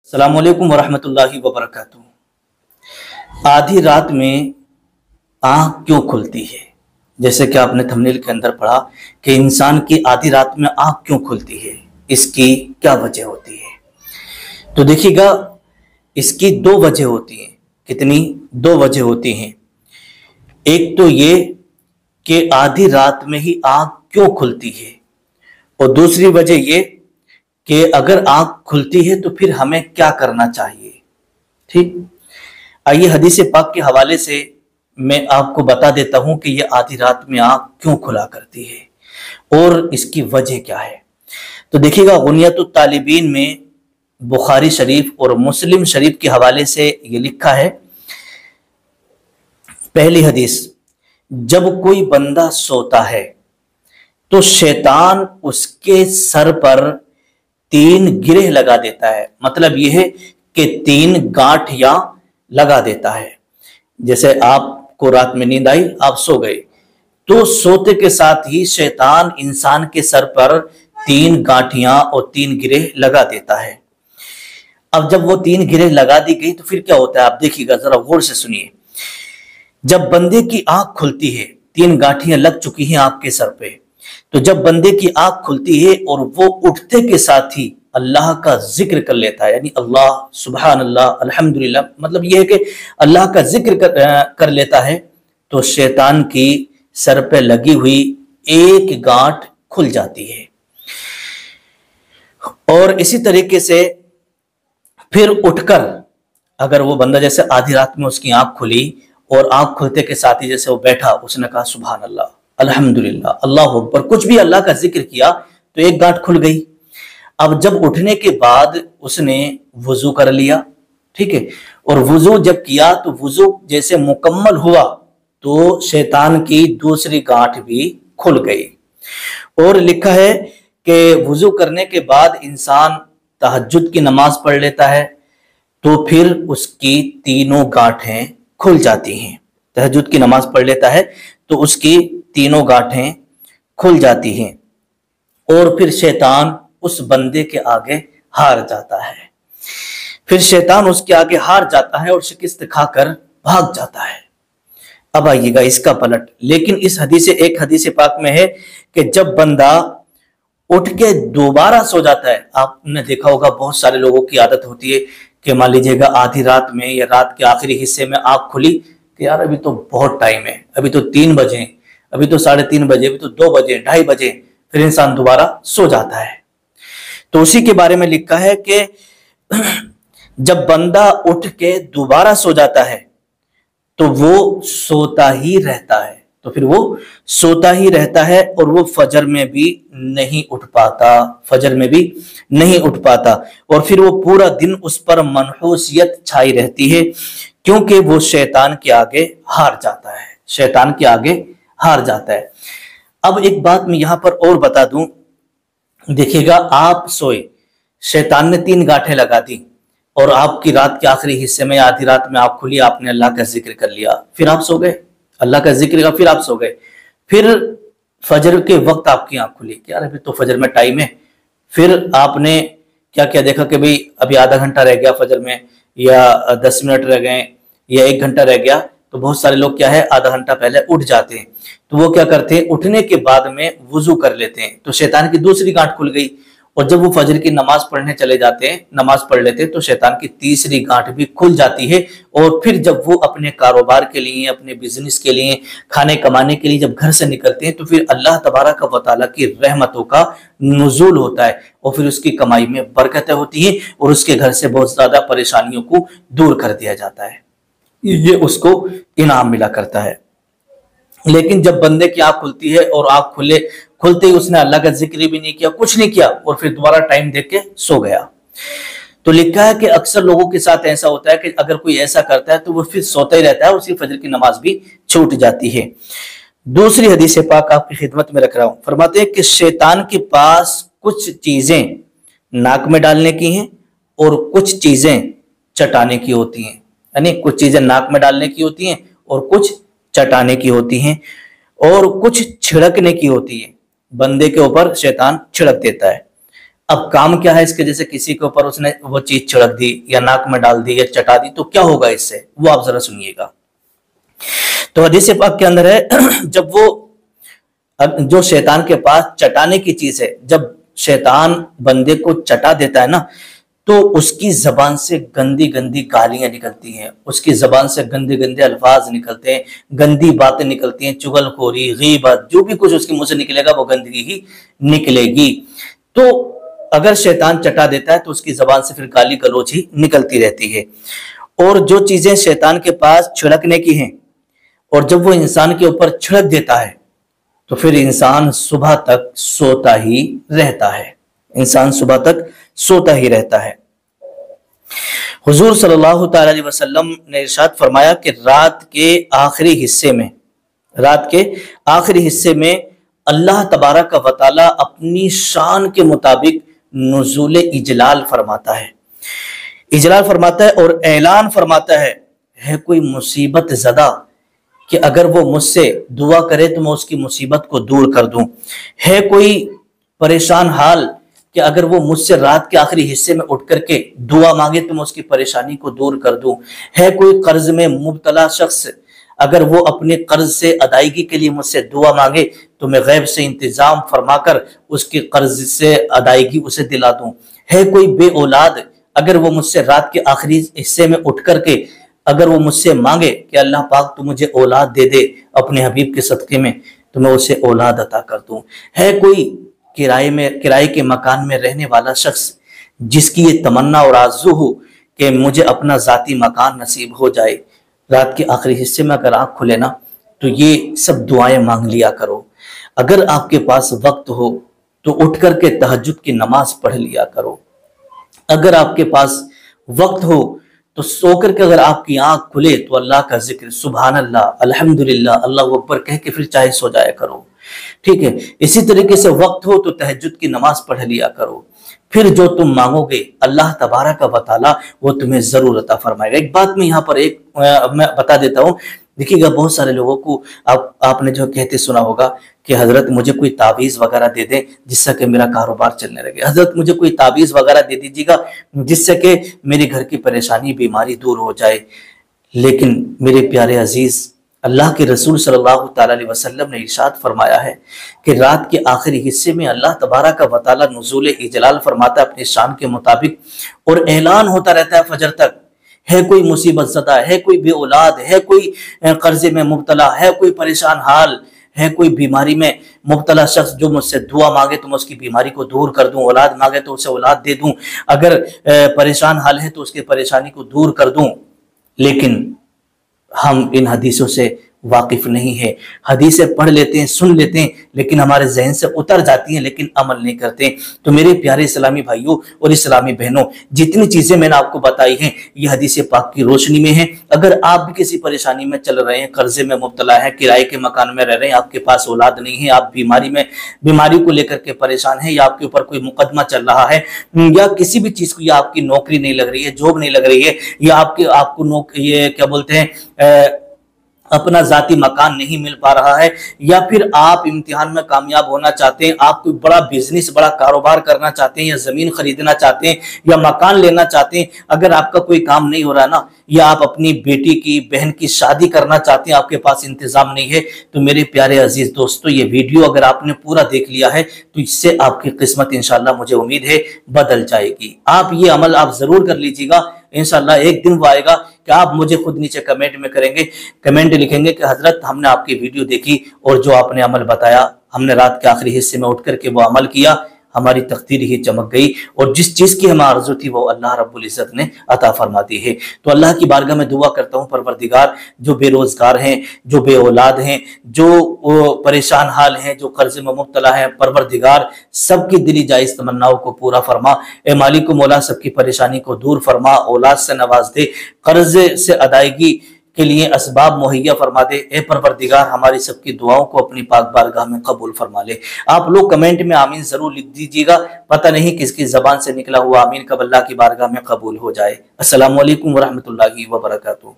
अस्सलाम वालेकुम वरहमतुल्लाहि वबरकातुहू। आधी रात में आँख क्यों खुलती है? जैसे कि आपने थंबनेल के अंदर पढ़ा कि इंसान की आधी रात में आँख क्यों खुलती है, इसकी क्या वजह होती है। तो देखिएगा, इसकी दो वजह होती हैं। कितनी? दो वजह होती हैं। एक तो ये कि आधी रात में ही आँख क्यों खुलती है, और दूसरी वजह ये कि अगर आंख खुलती है तो फिर हमें क्या करना चाहिए। ठीक, आइए हदीस पाक के हवाले से मैं आपको बता देता हूं कि यह आधी रात में आंख क्यों खुला करती है और इसकी वजह क्या है। तो देखिएगा, गुनियतुत तालिबीन में बुखारी शरीफ और मुस्लिम शरीफ के हवाले से यह लिखा है। पहली हदीस, जब कोई बंदा सोता है तो शैतान उसके सर पर 3 गिरह लगा देता है। मतलब यह है कि 3 गांठियां लगा देता है। जैसे आपको रात में नींद आई, आप सो गए, तो सोते के साथ ही शैतान इंसान के सर पर 3 गांठियां और 3 गिरह लगा देता है। अब जब वो 3 गिरह लगा दी गई तो फिर क्या होता है, आप देखिएगा, जरा गौर से सुनिए। जब बंदे की आंख खुलती है, 3 गांठियां लग चुकी हैं आंख के सर पे, तो जब बंदे की आंख खुलती है और वो उठते के साथ ही अल्लाह का जिक्र कर लेता है, यानी अल्लाह, सुभान अल्लाह, अल्हम्दुलिल्लाह, मतलब यह है कि अल्लाह का जिक्र कर लेता है, तो शैतान की सर पे लगी हुई एक गांठ खुल जाती है। और इसी तरीके से फिर उठकर, अगर वो बंदा जैसे आधी रात में उसकी आंख खुली और आंख खुलते के साथ ही जैसे वो बैठा, उसने कहा सुभान अल्लाह, अल्हम्दुलिल्लाह, अल्लाह अकबर, कुछ भी अल्लाह का जिक्र किया, तो एक गांठ खुल गई। अब जब उठने के बाद उसने वुजू कर लिया, ठीक है, और वुजू जब किया तो वुजू जैसे मुकम्मल हुआ तो शैतान की दूसरी गांठ भी खुल गई। और लिखा है कि वुजू करने के बाद इंसान तहज्जुद की नमाज पढ़ लेता है तो फिर उसकी तीनों गांठें खुल जाती हैं। तहज्जुद की नमाज पढ़ लेता है तो उसकी तीनों गांठें खुल जाती हैं और फिर शैतान उस बंदे के आगे हार जाता है। फिर शैतान उसके आगे हार जाता है और शिकस्त खाकर भाग जाता है। अब आइएगा इसका पलट। लेकिन इस हदीस, एक हदीस पाक में है कि जब बंदा उठ के दोबारा सो जाता है, आपने देखा होगा बहुत सारे लोगों की आदत होती है कि मान लीजिएगा आधी रात में या रात के आखिरी हिस्से में आंख खुली कि यार अभी तो बहुत टाइम है, अभी तो 3 बजे, अभी तो 3:30 बजे, अभी तो 2 बजे, 2:30 बजे, फिर इंसान दोबारा सो जाता है। तो उसी के बारे में लिखा है कि जब बंदा उठ के दोबारा सो जाता है तो वो सोता ही रहता है, तो फिर वो सोता ही रहता है और वो फजर में भी नहीं उठ पाता, फजर में भी नहीं उठ पाता, और फिर वो पूरा दिन उस पर मनहूसियत छाई रहती है क्योंकि वो शैतान के आगे हार जाता है, शैतान के आगे हार जाता है। अब एक बात मैं यहां पर और बता दूं, देखिएगा, आप सोए, शैतान ने 3 गांठें लगा दी और आपकी रात के आखिरी हिस्से में, आधी रात में आंख खुली, आपने अल्लाह का जिक्र कर लिया, फिर आप सो गए, अल्लाह का जिक्र का, फिर आप सो गए। फिर फजर के वक्त आपकी आंख खुली कि यार अभी तो फजर में टाइम है, फिर आपने क्या क्या देखा कि भाई अभी आधा घंटा रह गया फजर में, या 10 मिनट रह गए, या 1 घंटा रह गया। तो बहुत सारे लोग क्या है, आधा घंटा पहले उठ जाते हैं, तो वो क्या करते हैं, उठने के बाद में वुजू कर लेते हैं, तो शैतान की दूसरी गांठ खुल गई। और जब वो फजर की नमाज पढ़ने चले जाते हैं, नमाज पढ़ लेते हैं, तो शैतान की तीसरी गांठ भी खुल जाती है। और फिर जब वो अपने कारोबार के लिए, अपने बिजनेस के लिए, खाने कमाने के लिए जब घर से निकलते हैं, तो फिर अल्लाह तबारक व तआला की रहमतों का नुज़ूल होता है और फिर उसकी कमाई में बरकतें होती हैं और उसके घर से बहुत ज्यादा परेशानियों को दूर कर दिया जाता है, ये उसको इनाम मिला करता है। लेकिन जब बंदे की आंख खुलती है और आंख खुलते ही उसने अल्लाह का जिक्र भी नहीं किया, कुछ नहीं किया, और फिर दोबारा टाइम देख के सो गया, तो लिखा है कि अक्सर लोगों के साथ ऐसा होता है कि अगर कोई ऐसा करता है तो वो फिर सोता ही रहता है, उसकी फजर की नमाज भी छूट जाती है। दूसरी हदीस पाक आपकी खिदमत में रख रहा हूं, फरमाते हैं कि शैतान के पास कुछ चीजें नाक में डालने की हैं और कुछ चीजें चटाने की होती हैं, यानी कुछ चीजें नाक में डालने की होती हैं और कुछ चटाने की होती हैं और कुछ छिड़कने की होती है। बंदे के ऊपर शैतान छिड़क देता है। अब काम क्या है इसके, जैसे किसी के ऊपर उसने वो चीज छिड़क दी या नाक में डाल दी या चटा दी, तो क्या होगा इससे, वो आप जरा सुनिएगा। तो हदीस पाक के अंदर है जब वो जो शैतान के पास चटाने की चीज है, जब शैतान बंदे को चटा देता है ना, तो उसकी जबान से गंदी गंदी गालियां निकलती हैं, उसकी जबान से गंदे गंदे अल्फाज निकलते हैं, गंदी बातें निकलती हैं, चुगलखोरी, गीबत, जो भी कुछ उसके मुंह से निकलेगा वो गंदगी ही निकलेगी। तो अगर शैतान चटा देता है तो उसकी जबान से फिर गाली गलौज ही निकलती रहती है। और जो चीजें शैतान के पास छिड़कने की हैं, और जब वो इंसान के ऊपर छिड़क देता है तो फिर इंसान सुबह तक सोता ही रहता है, इंसान सुबह तक सोता ही रहता है। हुजूर सल्लल्लाहु तआला अलैहि वसल्लम ने इरशाद फरमाया कि रात के आखिरी हिस्से में अल्लाह तबारक व तआला अपनी शान के मुताबिक नुज़ूल इजलाल फरमाता है और ऐलान फरमाता है कोई मुसीबत ज़दा कि अगर वो मुझसे दुआ करे तो मैं उसकी मुसीबत को दूर कर दूं, है कोई परेशान हाल कि अगर वो मुझसे रात के आखिरी हिस्से में उठ करके दुआ मांगे तो मैं उसकी परेशानी को दूर कर दूं, है कोई कर्ज में मुब्तला शख्स अगर वो अपने कर्ज से अदायगी के लिए मुझसे दुआ मांगे तो मैं गैब से इंतजाम फरमाकर उसके कर्ज से अदायगी उसे दिला दूं, है कोई बे औलाद अगर वो मुझसे रात के आखिरी हिस्से में उठ करके अगर वो मुझसे मांगे कि अल्लाह पाक तू मुझे औलाद दे दे अपने हबीब के सदके में, तो मैं उसे औलाद अता कर दूं, है कोई किराए के मकान में रहने वाला शख्स जिसकी ये तमन्ना और आरज़ू हो कि मुझे अपना ज़ाती मकान नसीब हो जाए, रात के आखिरी हिस्से में अगर आँख खुले ना तो ये सब दुआएं मांग लिया करो। अगर आपके पास वक्त हो तो उठ करके तहज्जुद की नमाज पढ़ लिया करो। अगर आपके पास वक्त हो तो सो करके अगर आपकी आंख खुले तो अल्लाह का जिक्र सुभान अल्लाह, अल्हम्दुलिल्लाह, अल्लाह अकबर कह के फिर चाहे सो जाया करो। ठीक है, इसी तरीके से वक्त हो तो तहज्जुद की नमाज पढ़ लिया करो। फिर जो तुम मांगोगे अल्लाह तबारक व तआला वो तुम्हें जरूर अता फरमाएगा। एक बात मैं यहाँ पर मैं बता देता हूँ, देखिएगा बहुत सारे लोगों को आपने जो कहते सुना होगा कि हजरत मुझे कोई तावीज़ वगैरह दे दें जिससे कि मेरा कारोबार चलने लगे, हजरत मुझे कोई तावीज़ वगैरह दे दीजिएगा जिससे कि मेरे घर की परेशानी बीमारी दूर हो जाए। लेकिन मेरे प्यारे अजीज, अल्लाह के रसूल सल्लल्लाहु तआला अलैहि वसल्लम ने इरशाद फरमाया है कि रात के आखिरी हिस्से में अल्लाह तबारक व तआला नुज़ूल इजलाल फरमाता है अपने शान के मुताबिक, और ऐलान होता रहता है फजर तक, है कोई मुसीबत ज़दा, है कोई बे औलाद, है कोई कर्जे में मुब्तला, है कोई परेशान हाल, है कोई बीमारी में मुब्तला शख्स जो मुझसे दुआ मांगे तो मैं उसकी बीमारी को दूर कर दूं, औलाद मांगे तो उसे औलाद दे दूं, अगर परेशान हाल है तो उसकी परेशानी को दूर कर दूं। लेकिन हम इन हदीसों से वाकिफ नहीं है, हदीसें पढ़ लेते हैं, सुन लेते हैं, लेकिन हमारे जहन से उतर जाती हैं लेकिन अमल नहीं करते। तो मेरे प्यारे इस्लामी भाइयों और इस्लामी बहनों, जितनी चीजें मैंने आपको बताई हैं ये हदीस पाक की रोशनी में है। अगर आप भी किसी परेशानी में चल रहे हैं, कर्जे में मुब्तला है, किराए के मकान में रह रहे हैं, आपके पास औलाद नहीं है, आप बीमारी को लेकर के परेशान है, या आपके ऊपर कोई मुकदमा चल रहा है, या किसी भी चीज को, या आपकी नौकरी नहीं लग रही है, जॉब नहीं लग रही है, या आपको ये क्या बोलते हैं अपना जाती मकान नहीं मिल पा रहा है, या फिर आप इम्तिहान में कामयाब होना चाहते हैं, आप कोई बड़ा बिजनेस, बड़ा कारोबार करना चाहते हैं, या जमीन खरीदना चाहते हैं, या मकान लेना चाहते हैं, अगर आपका कोई काम नहीं हो रहा ना, या आप अपनी बेटी की बहन की शादी करना चाहते हैं, आपके पास इंतजाम नहीं है, तो मेरे प्यारे अजीज दोस्तों ये वीडियो अगर आपने पूरा देख लिया है तो इससे आपकी किस्मत इंशाल्लाह मुझे उम्मीद है बदल जाएगी। आप ये अमल आप जरूर कर लीजिएगा, इंशाल्लाह एक दिन वो आएगा कि आप मुझे खुद नीचे कमेंट में कमेंट लिखेंगे कि हजरत हमने आपकी वीडियो देखी और जो आपने अमल बताया, हमने रात के आखिरी हिस्से में उठ करके वो अमल किया, हमारी तकदीर ही चमक गई, और जिस चीज की हमें आरज़ू थी वो अल्लाह रब्बुल इज़्ज़त ने अता फरमा दी है। तो अल्लाह की बारगाह में दुआ करता हूँ, परवरदिगार जो बेरोजगार हैं, जो बे औलाद हैं, जो परेशान हाल हैं, जो कर्ज में मुब्तला है, परवरदिगार सबकी दिली जायज़ तमन्नाओं को पूरा फरमा। ए मालिक मौला सबकी परेशानी को दूर फरमा, औलाद से नवाज दे, कर्ज से अदायगी के लिए असबाब मुहैया फरमा दे। ए परवरदिगार हमारी सबकी दुआओं को अपनी पाक बारगाह में कबूल फरमा ले। आप लोग कमेंट में आमीन जरूर लिख दीजिएगा, पता नहीं किसकी जबान से निकला हुआ आमीन कब अल्लाह की बारगाह में कबूल हो जाए। अस्सलामु अलैकुम वरहमतुल्लाहि वबरकातुहू।